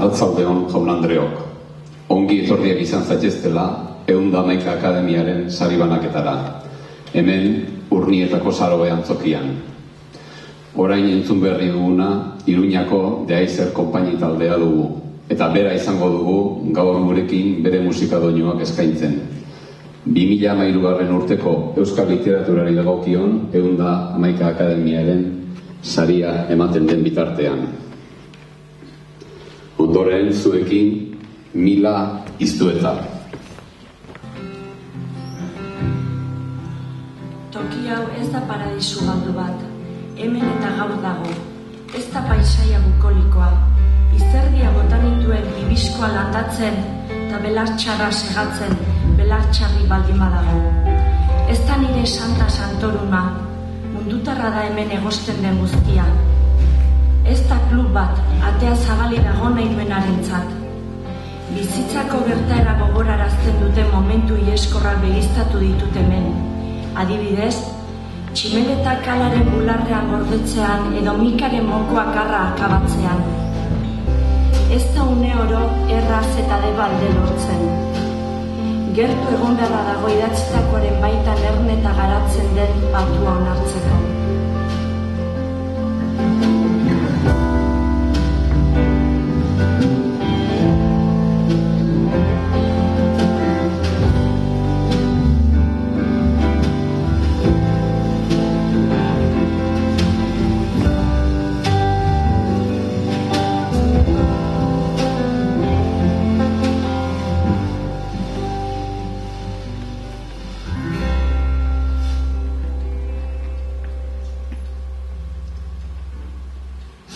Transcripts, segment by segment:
Arratzaldeon jaun Andreok. Ongi etorriak izan zaiteztela 111 Akademiaren sari banaketara. Hemen Urnietako Saroe antzokian. Orain entzun berri duguna Iruñako De Aizer konpaini taldea dugu. Eta bera izango dugu gaur gurekin bere musika doinuak eskaintzen. 2013 urteko Euskal Literaturari dagokion 111 Akademiaren saria ematen den bitartean. Ondoren zuekin Mila Iztueta. Toki hau ez da paradisu galdu bat, hemen eta gaur dago. Ez da paisaia bukolikoa, izerdia botan dituen ibiskoa landatzen eta belartxarra segatzen, belartxarri baldin badago. Ez da nire santa santoruna, mundutarra da hemen egosten den guztia. Ez da klub bat, atea zabali dago nahi duenarentzat. Bizitzako gertaera gogorarazten duten momentu ieskorra begiztatu ditut hemen. Adibidez, tximeleta kalaren bularrean gordetzean edo mikaren mokoak arra akabatzean. Ez da une oro erraz eta debalde lortzen. Gertu egon beharra dago idatzitakoaren baitan erne eta garatzen den batua onartzeko.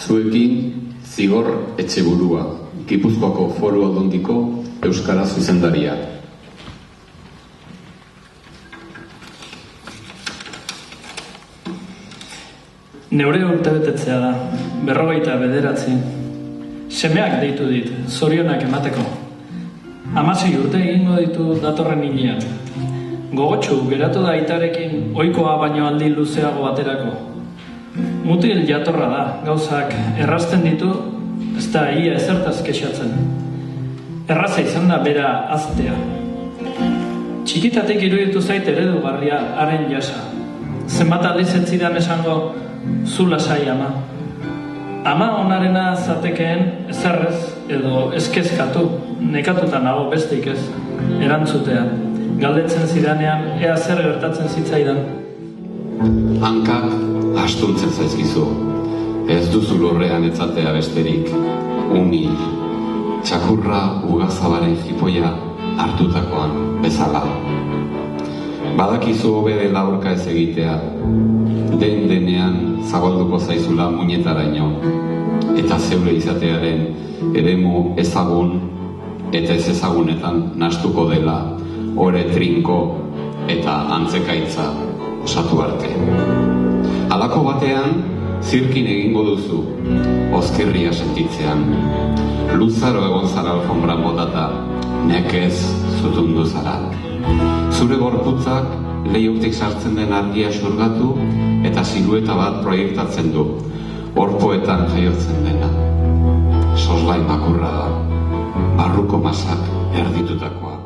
Zuekin Zigor Etxeburua, Gipuzkoako Foru Aldundiko Euskara zuzendaria. Neure urtebetetzea da, 59. Semeak deitu dit, zorionak emateko. 16 urte egingo ditu datorren hilean. Gogotsu geratu da aitarekin ohikoa baino aldi luzeago baterako. Mutil jatorra da, gauzak errazten ditu, ez da ia ezertaz kexatzen. Erraza izan da bera aztea. Txikitatik iruditu zait eredugarria haren jasa. Zenbat aldiz ez zidan esango, zu lasai ama. Ama onarena zatekeen ezerrez edo eskezkatu, nekatuta nago besteik ez, erantzutea. Galdetzen zidanean ea zer gertatzen zitzaidan. Hankak astuntzen zaizkizu, ez duzu lurrean etzatea besterik, umil, txakurra ugazabaren jipoia hartutakoan bezala. Badakizu hobe dela aurka ez egitea, den denean zabalduko zaizula muñetaraino, eta zeure izatearen eremu ezagun eta ez ezagunetan nahastuko dela, ore trinko eta antzekaitza osatu arte. Halako batean, zirkin egingo duzu, ozkerria sentitzean. Luzaro egon zara alfombran botata, nekez zutundu zara. Zure gorputzak leihotik sartzen den argia xurgatu eta silueta bat proiektatzen du, orpoetan jaiotzen dena. Soslai makurra da, barruko masak erditutakoa.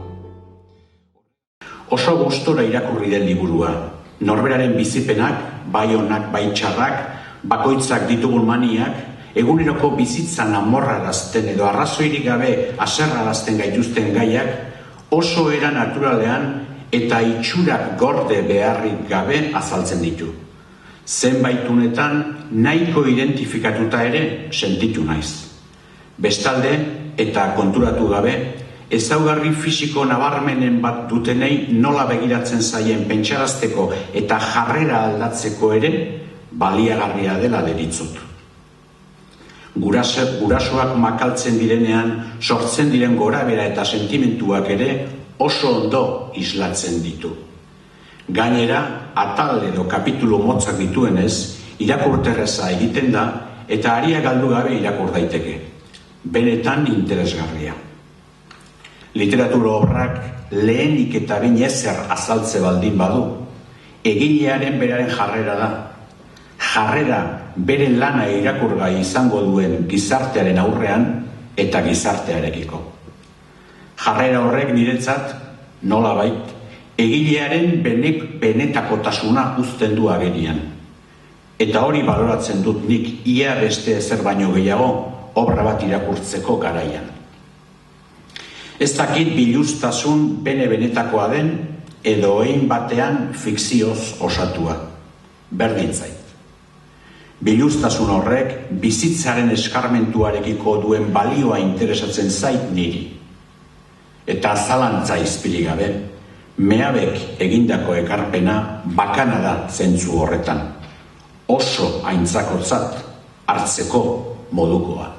Oso gustora irakurri den liburua. Norberaren bizipenak, bai onak, bai txarrak, bakoitzak ditugun maniak, eguneroko bizitzan amorrarazten edo arrazoirik gabe haserrarazten gaituzten gaiak, oso era naturalean eta itxurak gorde beharrik gabe azaltzen ditu. Zenbaitunetan nahiko identifikatuta ere sentitu naiz. Bestalde eta konturatu gabe, ezaugarri fisiko nabarmenen bat dutenei nola begiratzen zaien pentsarazteko eta jarrera aldatzeko ere baliagarria dela deritzot. Gurasoak makaltzen direnean sortzen diren gorabehera eta sentimentuak ere oso ondo islatzen ditu. Gainera, atal edo kapitulu motzak dituenez, irakurterreza egiten da eta aria galdu gabe irakur daiteke. Benetan interesgarria. Literatura obrak lehenik eta behin ezer azaltze baldin badu, egilearen beraren jarrera da. Jarrera bere lana irakurgai izango duen gizartearen aurrean eta gizartearekiko. Jarrera horrek niretzat, nolabait, egilearen benetakotasuna uzten du agerian. Eta hori baloratzen dut nik ia beste ezer baino gehiago obra bat irakurtzeko garaian. Ez dakit biluztasun benetakoa den edo egin batean fikzioz osatua. Berdin zait. Biluztasun horrek bizitzaren eskarmentuarekiko duen balioa interesatzen zait niri. Eta zalantza izpirik gabe, mehabek egindako ekarpena bakana da zentzu horretan. Oso aintzakotzat hartzeko modukoa.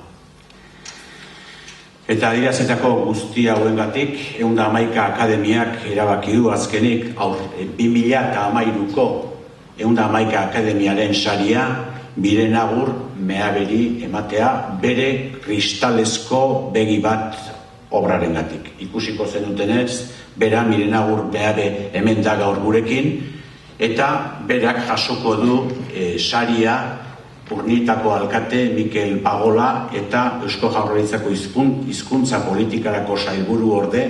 Eta adierazitako guzti hauengatik, 111 akademiak erabaki du azkenik 2013ko 111 akademiaren saria Birenagur mehaberi ematea bere kristalezko begi bat obrarengatik. Ikusiko zenutenez, bera Birenagur mehabe hemen da gaur gurekin, eta berak jasoko du saria Urnietako alkate Mikel Pagola eta Eusko Jaurlaritzako hizkuntza politikarako sailburu orde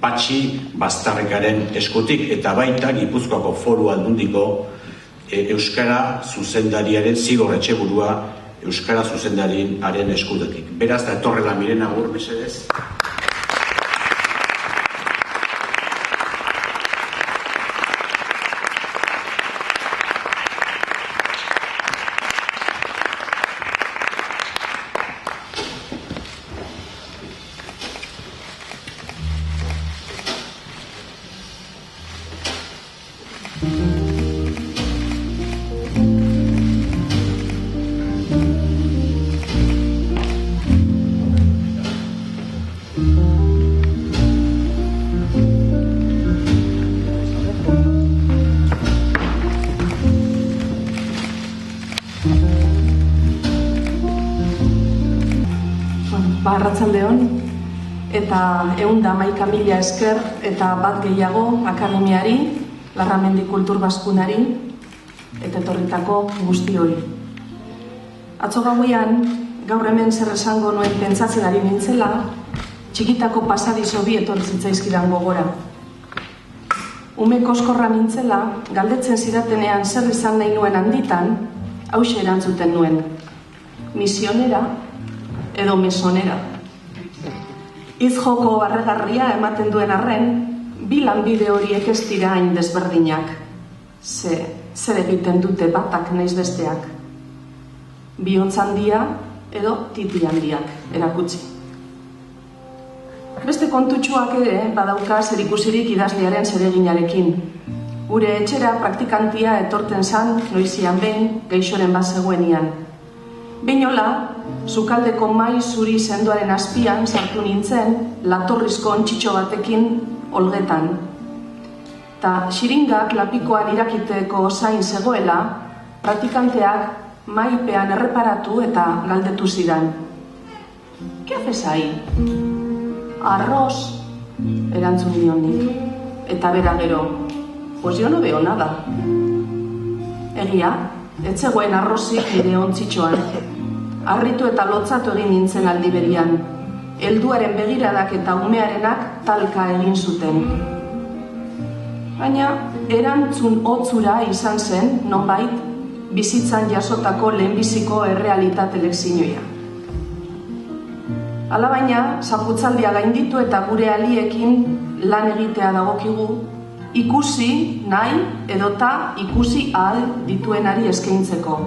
Patxi Bastarrekaren eskutik, eta baita Gipuzkoako Foru Aldundiko Euskara zuzendariaren Zigor Etxeburua Euskara zuzendariaren eskutik. Beraz, da etorrela Birenagur, mesedez. Arratsaldeon, eta 111.000 esker eta bat gehiago akademiari, Larramendi Kultur Baskunari eta etorritako guztioi. Atzo gauean, gaur hemen zer esango nuen pentsatzen ari nintzela, txikitako pasadizo bi etorri zitzaizkidan gogora. Ume koskorra nintzela, galdetzen zidatenean zer izan nahi nuen handitan, hauxe erantzuten nuen. Misionera edo mesonera. Hitz joko harregarria ematen duen arren, bi lanbide horiek ez dira hain desberdinak. Zer egiten dute batak naiz besteak. Bihotz handia edo titi handiak erakutsi. Beste kontutxoak ere badauka zerikusirik idazlearen zereginarekin. Gure etxera praktikantia etorten zan noizian behin gaixoren bat zegoenian. Beinola, sukaldeko mai zuri sendoaren azpian sartu nintzen latorrizko ontxitxo batekin olgetan. Ta xiringak lapikoan irakiteko zain zegoela, praktikanteak maipean erreparatu eta galdetu zidan. ¿Qué haces ahí? Arroz, erantzun nion nik. Eta bera gero, pues yo no veo nada. Egia, ez zegoen arrozik nire ontzitxoan. Harritu eta lotzatu egin nintzen aldi berian. Helduaren begiradak eta umearenak talka egin zuten. Baina, erantzun hotzura izan zen, nonbait, bizitzan jasotako lehenbiziko errealitate lekzinoia. Alabaina, zaputzaldia gainditu eta gure aliekin lan egitea dagokigu, ikusi nahi edota ikusi ahal dituenari eskaintzeko.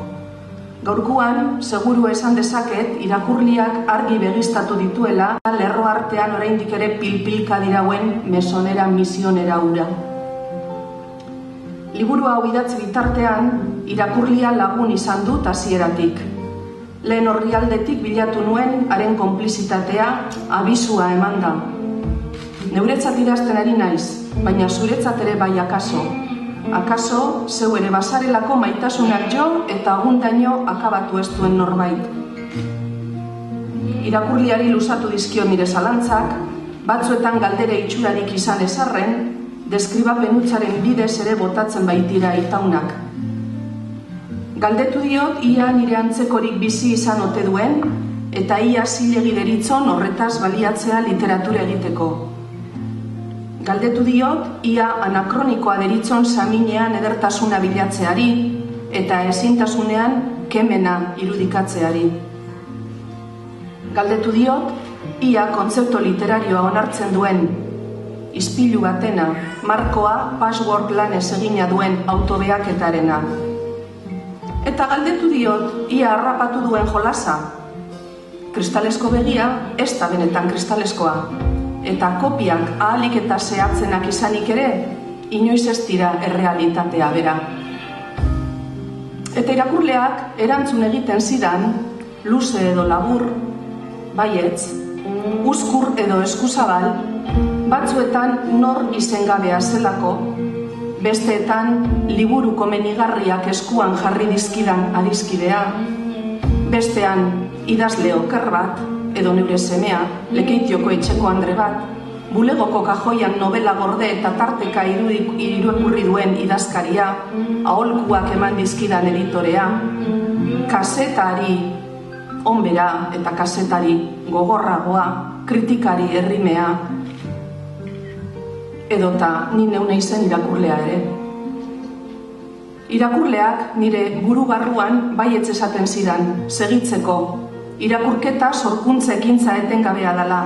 Gaurkoan, seguru esan dezaket, irakurliak argi begiztatu dituela, lerro artean oraindik ere pilpilka dirauen mesonera misionera ura. Liburu hau idatzi bitartean, irakurlia lagun izan dut hasieratik. Lehen orrialdetik bilatu nuen haren konplizitatea abisua eman da. Neuretzat idazten ari naiz, baina zuretzat ere bai akaso. Akaso, zeu ere basarelako maitasunak jo eta agundaino akabatu ez duen norbait. Irakurliari luzatu dizkio nire zalantzak, batzuetan galdere itxurarik izan ezarren, deskribapen hutsaren bidez ere botatzen baitira itaunak. Galdetu diot ia nire antzekorik bizi izan ote duen, eta ia zilegi deritzon horretaz baliatzea literatura egiteko. Galdetu diot, ia anakronikoa deritzon saminean edertasuna bilatzeari eta ezintasunean kemena irudikatzeari. Galdetu diot, ia kontzeptu literarioa onartzen duen, ispilu batena, markoa password lanez egina duen autobeaketarena. Eta galdetu diot, ia harrapatu duen jolasa. Kristalesko begia ez da benetan kristaleskoa, eta kopiak ahalik eta zehatzenak izanik ere, inoiz ez dira errealitatea bera. Eta irakurleak erantzun egiten zidan, luze edo labur, baietz, uzkur edo eskuzabal, batzuetan nor izengabea zelako, besteetan liburu komenigarriak eskuan jarri dizkidan adiskidea, bestean idazle oker bat, edo neure semea, Lekeitioko etxeko Andre bat, bulegoko kajoian novela gorde eta tarteka iruekurri duen idazkaria, aholkuak eman dizkidan editorea, kasetari onbera eta kasetari gogorragoa, kritikari errimea, edota ni neune izen irakurlea ere. Irakurleak nire buru barruan baietz esaten zidan, segitzeko, irakurketa sorkuntza ekintza etengabea dela,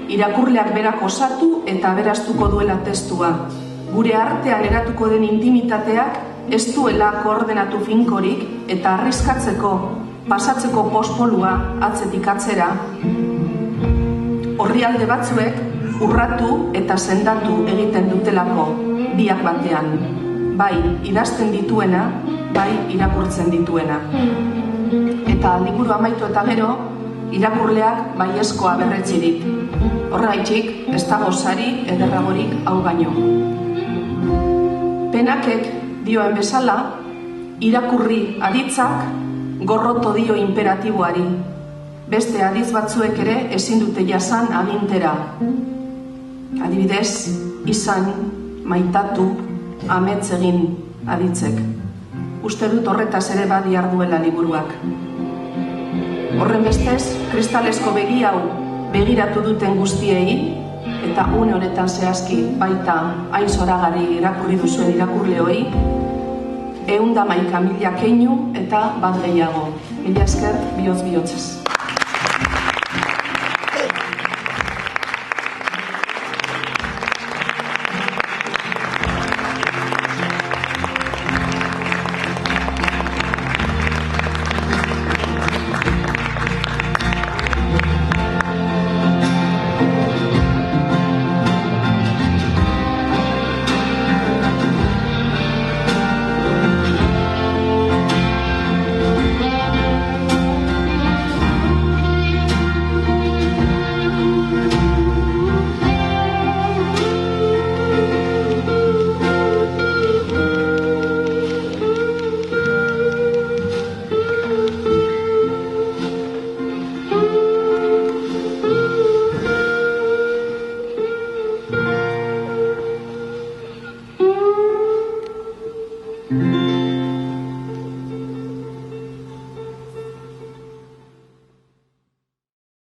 irakurleak berak osatu eta beraztuko duela testua. Gure artean eratuko den intimitateak ez duela koordenatu finkorik eta arriskatzeko, pasatzeko pospolua atzetik atzera. Orrialde batzuek urratu eta sendatu egiten dutelako biak batean. Bai idazten dituena, bai irakurtzen dituena. Eta liburu amaitu eta gero, irakurleak baiezkoa berretzirik. Horregatik, ez dago sari ederragorik hau baino. Penakek dioen bezala, irakurri aditzak gorroto dio imperatiboari. Beste aditz batzuek ere ezin dute jasan agintera. Adibidez, izan, maitatu, amets egin aditzek. Uste dut horretaz ere badi arduela liburuak. Horren bestez, kristalesko begi hau begiratu duten guztiei, eta une honetan zehazki baita hain zoragarri irakurri duzuen irakurleoi, 111.000 keinu eta bat gehiago. Mila esker, bihotz-bihotzez. Mm-hmm.